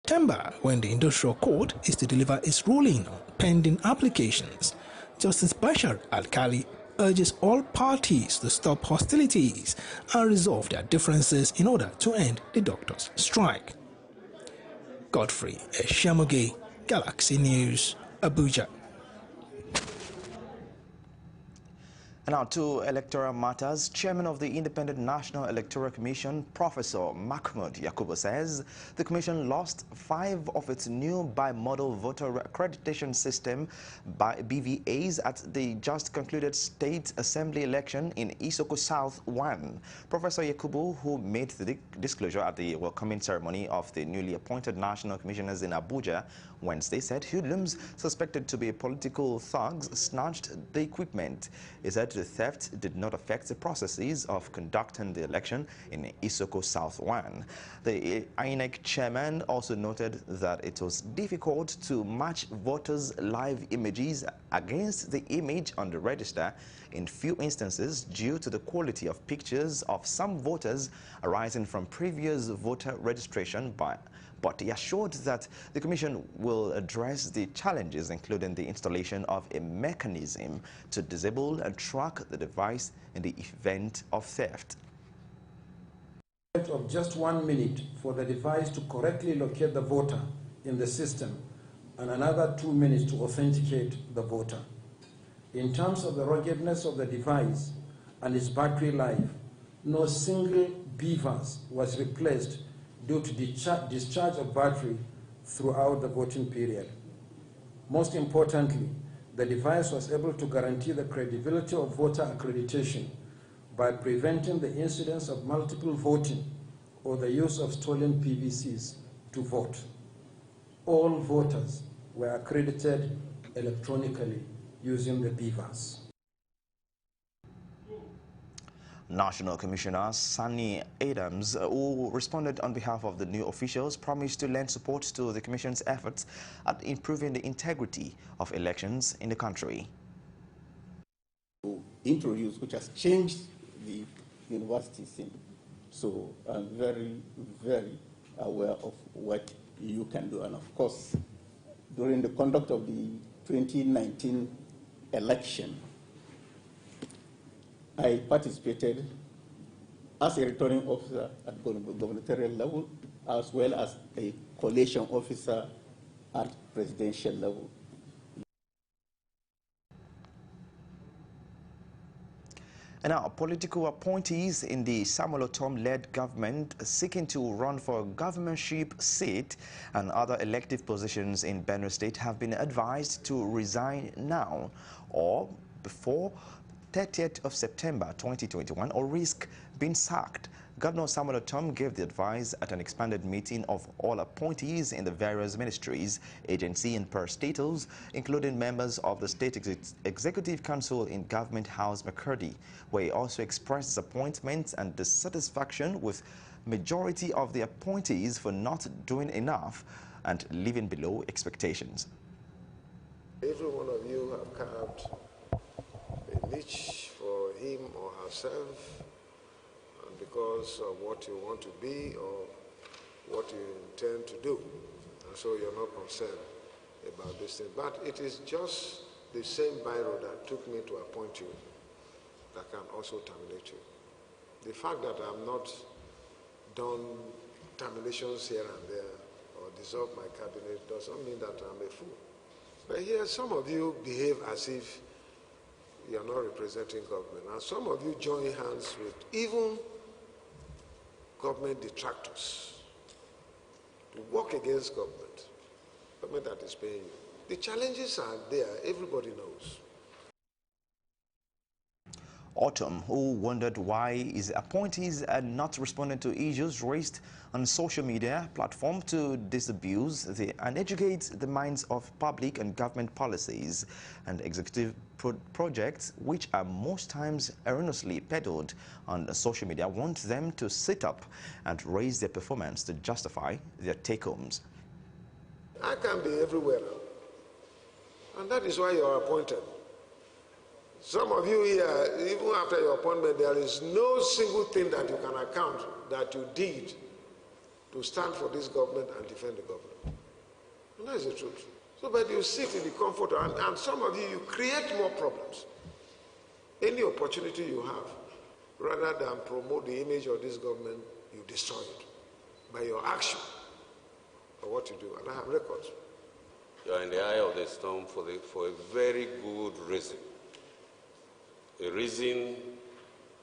September, when the Industrial Court is to deliver its ruling on pending applications. Justice Bashar Al-Kali urges all parties to stop hostilities and resolve their differences in order to end the doctors' strike. Godfrey Eshamoge, Galaxy News, Abuja. And now to electoral matters. Chairman of the Independent National Electoral Commission, Professor Mahmood Yakubu, says the Commission lost 5 of its new bimodal voter accreditation system by BVAs at the just concluded State Assembly election in Isoko South 1. Professor Yakubu, who made the disclosure at the welcoming ceremony of the newly appointed national commissioners in Abuja Wednesday, said hoodlums suspected to be political thugs snatched the equipment. He said the theft did not affect the processes of conducting the election in Isoko South 1. The INEC chairman also noted that it was difficult to match voters' live images against the image on the register in few instances due to the quality of pictures of some voters arising from previous voter registration but he assured that the Commission will address the challenges, including the installation of a mechanism to disable and track the device in the event of theft. Of just 1 minute for the device to correctly locate the voter in the system and another 2 minutes to authenticate the voter. In terms of the ruggedness of the device and its battery life, no single BVAS was replaced due to discharge of battery throughout the voting period. Most importantly, the device was able to guarantee the credibility of voter accreditation by preventing the incidence of multiple voting or the use of stolen PVCs to vote. All voters were accredited electronically using the BVAS. National Commissioner Sani Adams, who responded on behalf of the new officials, promised to lend support to the Commission's efforts at improving the integrity of elections in the country. Introduce, which has changed the university scene. So I'm very, very aware of what you can do. And of course, during the conduct of the 2019 election, I participated as a returning officer at gubernatorial level, as well as a collation officer at presidential level. And now, political appointees in the Samuel Otom-led government seeking to run for a governorship seat and other elective positions in Benue State have been advised to resign now or before 30th of September 2021 or risk being sacked. Governor Samuel Otom gave the advice at an expanded meeting of all appointees in the various ministries, agency and parastatals, including members of the State Executive Council in Government House Makurdi, where he also expressed disappointment and dissatisfaction with majority of the appointees for not doing enough and living below expectations. Every one of you have carved a niche for him or herself, and because of what you want to be or what you intend to do. And so you're not concerned about this thing. But it is just the same biro that took me to appoint you that can also terminate you. The fact that I'm not done terminations here and there or dissolve my cabinet doesn't mean that I'm a fool. But here some of you behave as if you are not representing government. And some of you join hands with even government detractors to work against government that is paying you. The challenges are there, everybody knows. Otom, who wondered why his appointees are not responding to issues raised on social media platform to disabuse and educate the minds of public and government policies and executive projects, which are most times erroneously peddled on social media, wants them to sit up and raise their performance to justify their take-homes. I can't be everywhere now, and that is why you are appointed. Some of you here, even after your appointment, there is no single thing that you can account that you did to to stand for this government and defend the government. And that is the truth. So, but you sit in the comfort, and some of you create more problems. Any opportunity you have, rather than promote the image of this government, you destroy it by your action or what you do. And I have records. You are in the eye of the storm for a very good reason. A reason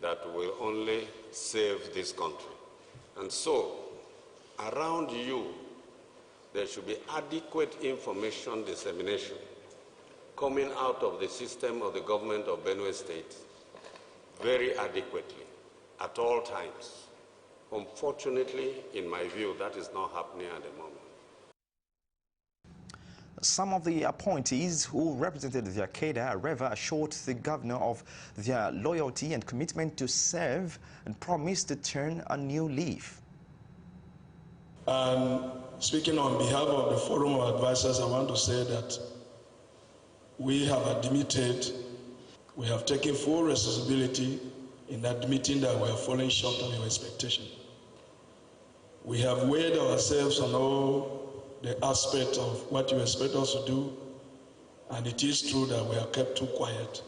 that will only save this country. And so, around you, there should be adequate information dissemination coming out of the system of the government of Benue State very adequately at all times. Unfortunately, in my view, that is not happening at the moment. Some of the appointees who represented the cadre, however, assured the governor of their loyalty and commitment to serve and promised to turn a new leaf. And speaking on behalf of the Forum of Advisors, I want to say that we have admitted, we have taken full responsibility in admitting that we are falling short of your expectation. We have weighed ourselves on all the aspect of what you expect us to do, and it is true that we are kept too quiet.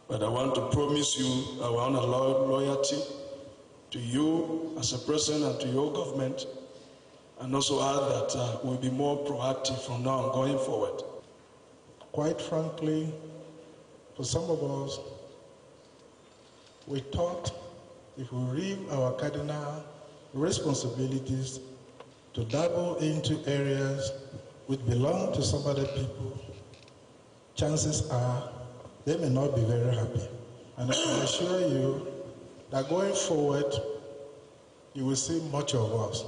But I want to promise you our loyalty to you as a person and to your government, and also add that we'll be more proactive from now on going forward. Quite frankly, for some of us, we thought if we leave our cardinal responsibilities to dabble into areas which belong to some other people, chances are they may not be very happy. And I can assure you that going forward, you will see much of us.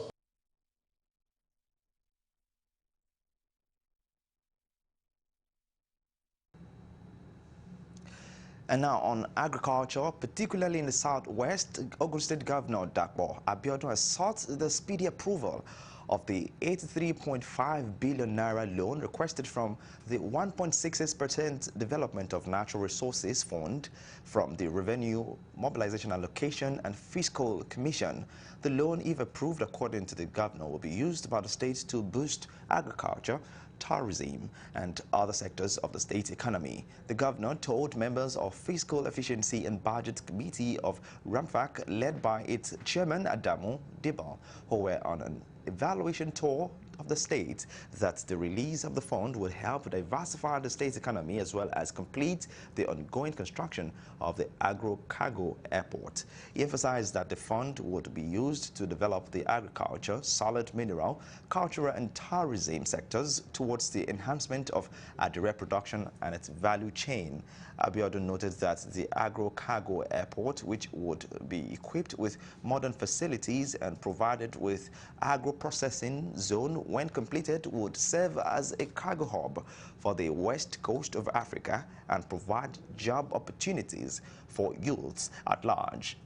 And now on agriculture, particularly in the southwest, Ogun State Governor Dapo Abiodun has sought the speedy approval of the 83.5 billion naira loan requested from the 1.66% Development of Natural Resources Fund from the Revenue Mobilization Allocation and Fiscal Commission. The loan, if approved according to the governor, will be used by the state to boost agriculture, tourism, and other sectors of the state economy. The governor told members of Fiscal Efficiency and Budget Committee of RAMFAC, led by its chairman Adamu Dibal, who were on an evaluation tour of the state, that the release of the fund would help diversify the state's economy as well as complete the ongoing construction of the agro-cargo airport. He emphasized that the fund would be used to develop the agriculture, solid mineral, cultural and tourism sectors towards the enhancement of agri production and its value chain. Abiodun noted that the agro-cargo airport, which would be equipped with modern facilities and provided with agro-processing zone when completed, would serve as a cargo hub for the west coast of Africa and provide job opportunities for youths at large.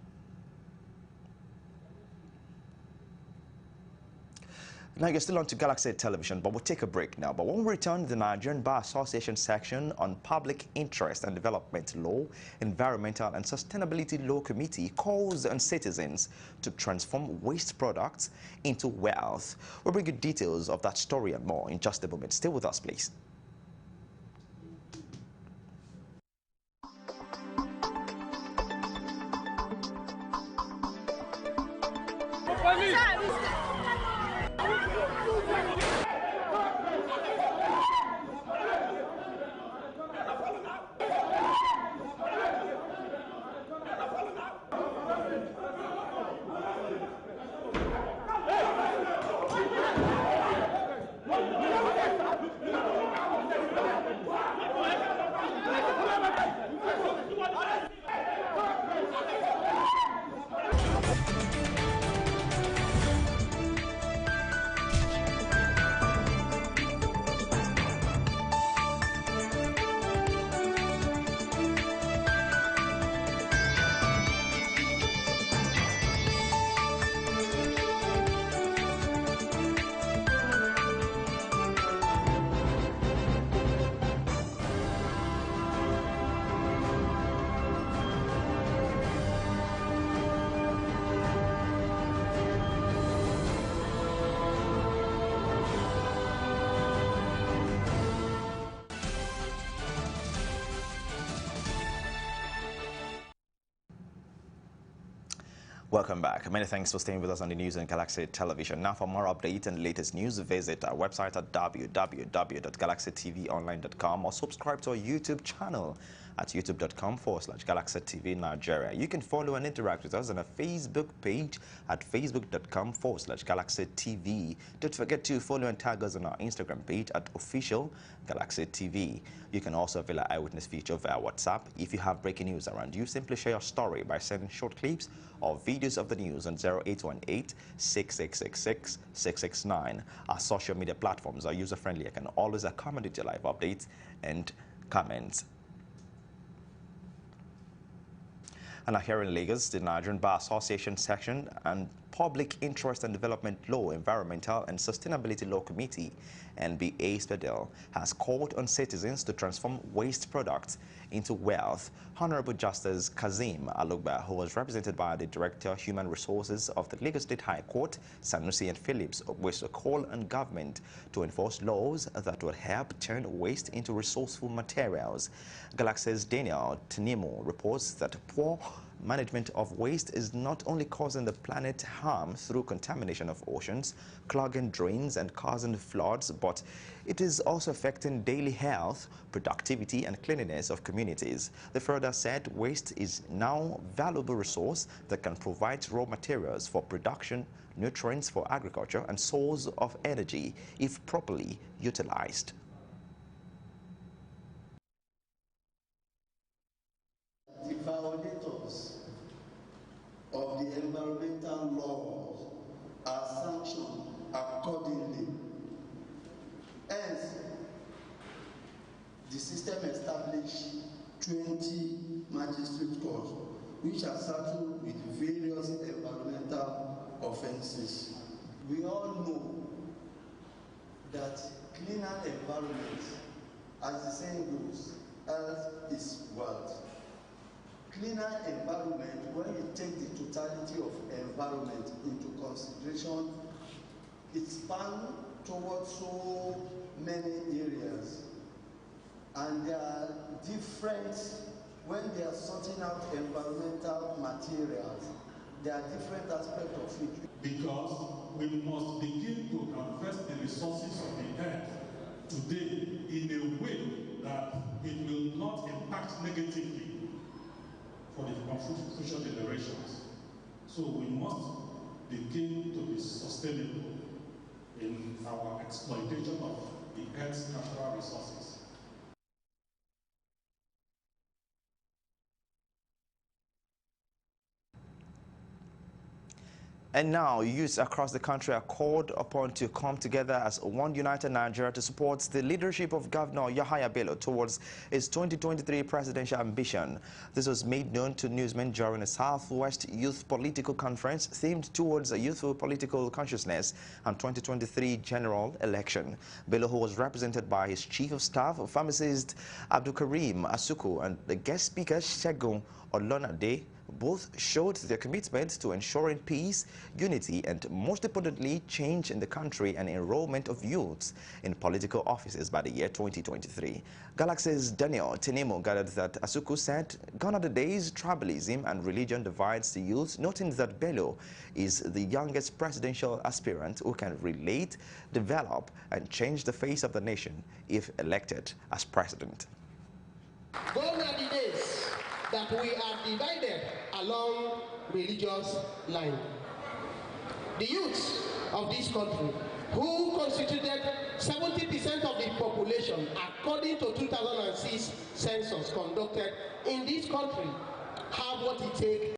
Now you're still on to Galaxy Television, but we'll take a break now. But when we return, the Nigerian Bar Association section on Public Interest and Development Law, Environmental and Sustainability Law Committee calls on citizens to transform waste products into wealth. We'll bring you details of that story and more in just a moment. Stay with us, please. Welcome back. Many thanks for staying with us on the news on Galaxy Television. Now, for more updates and latest news, visit our website at www.galaxytvonline.com or subscribe to our YouTube channel at youtube.com/Galaxy TV Nigeria. You can follow and interact with us on our Facebook page at facebook.com/Galaxy TV. Don't forget to follow and tag us on our Instagram page at official Galaxy TV. You can also avail our eyewitness feature via WhatsApp. If you have breaking news around you, simply share your story by sending short clips or videos of the news on 0818-6666-669. Our social media platforms are user-friendly and can always accommodate your live updates and comments. And now here in Lagos, the Nigerian Bar Association Section and Public Interest and Development Law, Environmental and Sustainability Law Committee, NBA-SPEDEL, has called on citizens to transform waste products into wealth. Honorable Justice Kazim Alugba, who was represented by the Director of Human Resources of the Lagos State High Court, Sanusi and Phillips, wished to call on government to enforce laws that would help turn waste into resourceful materials. Galaxy's Daniel Tenemo reports that poor management of waste is not only causing the planet harm through contamination of oceans, clogging drains and causing floods, but it is also affecting daily health, productivity and cleanliness of communities. They further said waste is now a valuable resource that can provide raw materials for production, nutrients for agriculture and source of energy if properly utilized. The violators of the environmental laws are sanctioned accordingly. Hence, the system established 20 magistrate courts which are settled with various environmental offenses. We all know that cleaner environment, as the saying goes, health is wealth. Cleaner environment, when you take the totality of environment into consideration, it spans towards so many areas. And there are different, when they are sorting out environmental materials, there are different aspects of it. Because we must begin to harvest the resources of the earth today in a way that it will not impact negatively for the future generations. So we must begin to be sustainable in our exploitation of the earth's natural resources. And now, youths across the country are called upon to come together as one united Nigeria to support the leadership of Governor Yahaya Bello towards his 2023 presidential ambition. This was made known to newsmen during a Southwest Youth Political Conference themed towards a youthful political consciousness and 2023 general election. Bello, who was represented by his chief of staff, pharmacist Abdul Karim Asuku, and the guest speaker Shegun Olonade, both showed their commitment to ensuring peace, unity, and most importantly, change in the country and enrollment of youths in political offices by the year 2023. Galaxy's Daniel Tenemo gathered that Asuku said, "Gone are the days tribalism and religion divides the youth," noting that Bello is the youngest presidential aspirant who can relate, develop, and change the face of the nation if elected as president. Gone are the days that we are divided along religious line. The youths of this country, who constituted 70% of the population according to 2006 census conducted in this country, have what it takes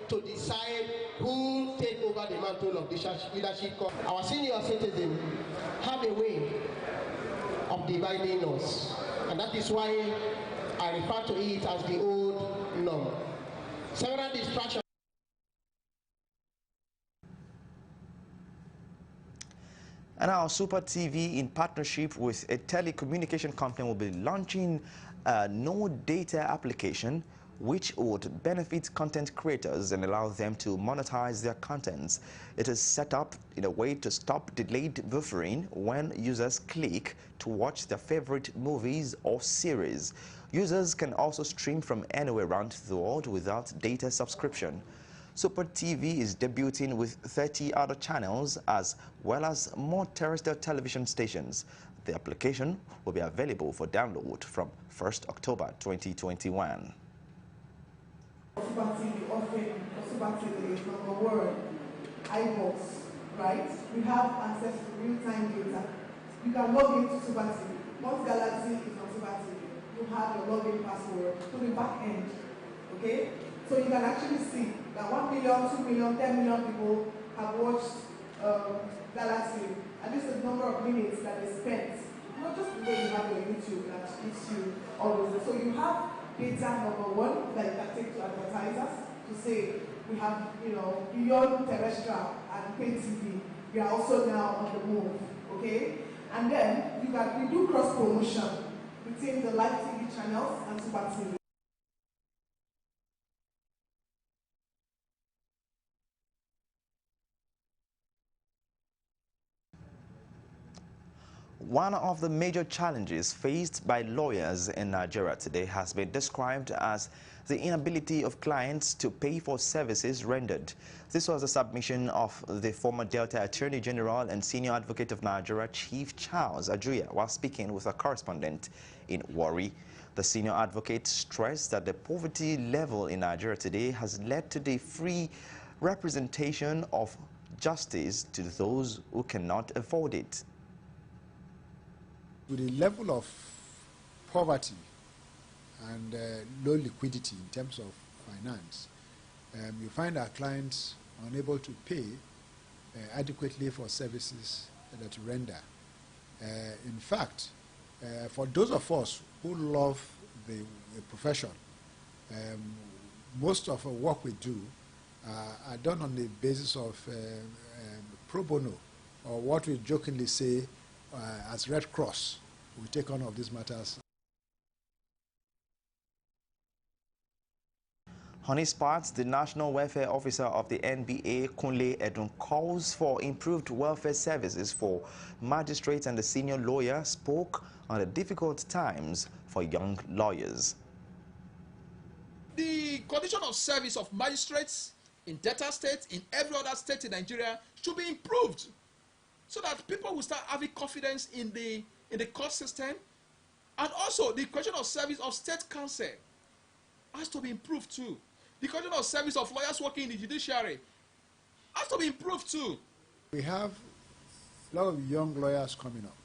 to decide who take over the mantle of leadership. Our senior citizens have a way of dividing us, and that is why I refer to it as the old norm. Several distractions. And our Super TV, in partnership with a telecommunication company, will be launching a no data application which would benefit content creators and allow them to monetize their contents. It is set up in a way to stop delayed buffering when users click to watch their favorite movies or series. Users can also stream from anywhere around the world without data subscription. Super TV is debuting with 30 other channels as well as more terrestrial television stations. The application will be available for download from 1st October 2021. Super TV offering Super TV is number one, iBox, right? We have access to real-time data. You can log into Super TV. Once Galaxy is on Super TV, you have your login password to the back end, okay? So you can actually see that 1 million, 2 million, 10 million people have watched Galaxy, and this is the number of minutes that they spent. Not just the way you have your YouTube that gives you all those. So you have data number one that you can take to advertisers to say we have, beyond terrestrial and pay TV, we are also now on the move, okay? And then we do cross promotion between the live TV channels and Super TV. One of the major challenges faced by lawyers in Nigeria today has been described as the inability of clients to pay for services rendered. This was a submission of the former Delta Attorney General and Senior Advocate of Nigeria, Chief Charles Ajuya, while speaking with a correspondent in Warri. The senior advocate stressed that the poverty level in Nigeria today has led to the free representation of justice to those who cannot afford it. With the level of poverty and low liquidity in terms of finance, you find our clients unable to pay adequately for services that render. In fact, for those of us who love the profession, most of the work we do are done on the basis of pro bono, or what we jokingly say as Red Cross. We take on of these matters. On his part, the National Welfare Officer of the NBA, Kunle Edun, calls for improved welfare services for magistrates, and the senior lawyer spoke on the difficult times for young lawyers. The condition of service of magistrates in Delta State, in every other state in Nigeria, should be improved, so that people will start having confidence in the court system. And also the question of service of state counsel has to be improved too. The question of service of lawyers working in the judiciary has to be improved too. We have a lot of young lawyers coming up,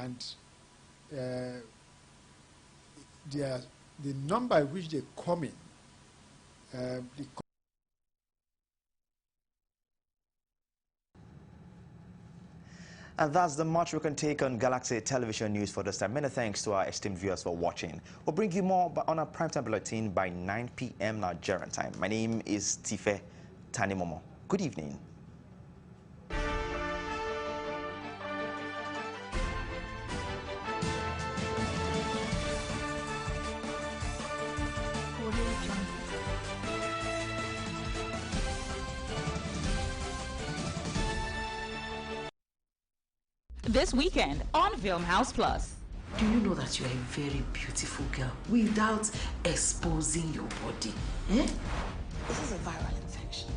and the number at which they come in, And that's the much we can take on Galaxy Television News for this time. Many thanks to our esteemed viewers for watching. We'll bring you more on our primetime bulletin by 9 p.m. Nigerian time. My name is Tife Tanimomo. Good evening. This weekend on Film House Plus. Do you know that you are a very beautiful girl without exposing your body? Eh? This is a viral infection.